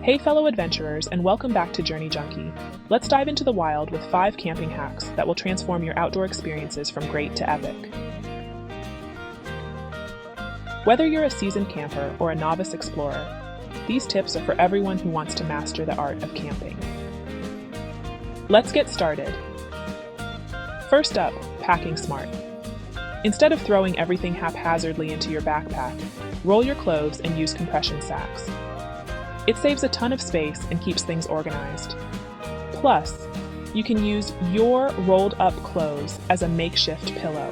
Hey fellow adventurers, and welcome back to Journey Junkie. Let's dive into the wild with 5 camping hacks that will transform your outdoor experiences from great to epic. Whether you're a seasoned camper or a novice explorer, these tips are for everyone who wants to master the art of camping. Let's get started. First up, packing smart. Instead of throwing everything haphazardly into your backpack, roll your clothes and use compression sacks. It saves a ton of space and keeps things organized. Plus, you can use your rolled up clothes as a makeshift pillow.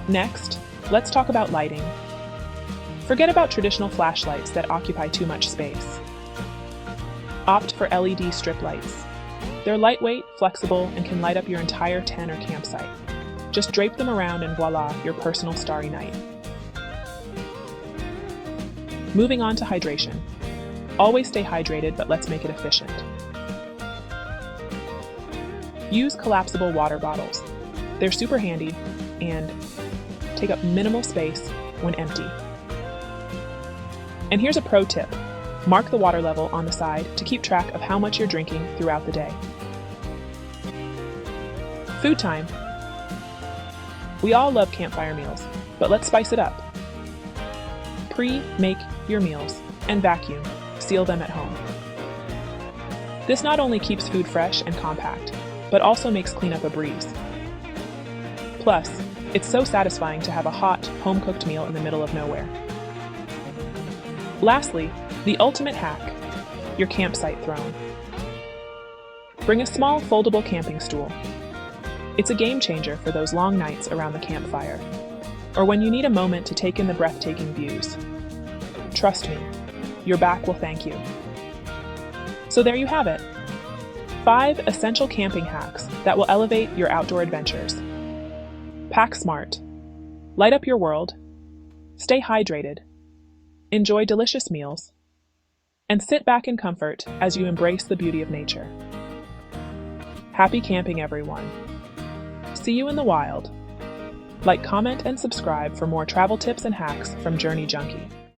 Next, let's talk about lighting. Forget about traditional flashlights that occupy too much space. Opt for LED strip lights. They're lightweight, flexible, and can light up your entire tent or campsite. Just drape them around and voila, your personal starry night. Moving on to hydration. Always stay hydrated, but let's make it efficient. Use collapsible water bottles. They're super handy and take up minimal space when empty. And here's a pro tip. Mark the water level on the side to keep track of how much you're drinking throughout the day. Food time. We all love campfire meals, but let's spice it up. Pre-make your meals and vacuum, seal them at home. This not only keeps food fresh and compact, but also makes cleanup a breeze. Plus, it's so satisfying to have a hot, home-cooked meal in the middle of nowhere. Lastly, the ultimate hack, your campsite throne. Bring a small foldable camping stool. It's a game changer for those long nights around the campfire, or when you need a moment to take in the breathtaking views. Trust me, your back will thank you. So there you have it. 5 essential camping hacks that will elevate your outdoor adventures. Pack smart. Light up your world. Stay hydrated. Enjoy delicious meals. And sit back in comfort as you embrace the beauty of nature. Happy camping, everyone. See you in the wild. Like, comment, and subscribe for more travel tips and hacks from Journey Junkie.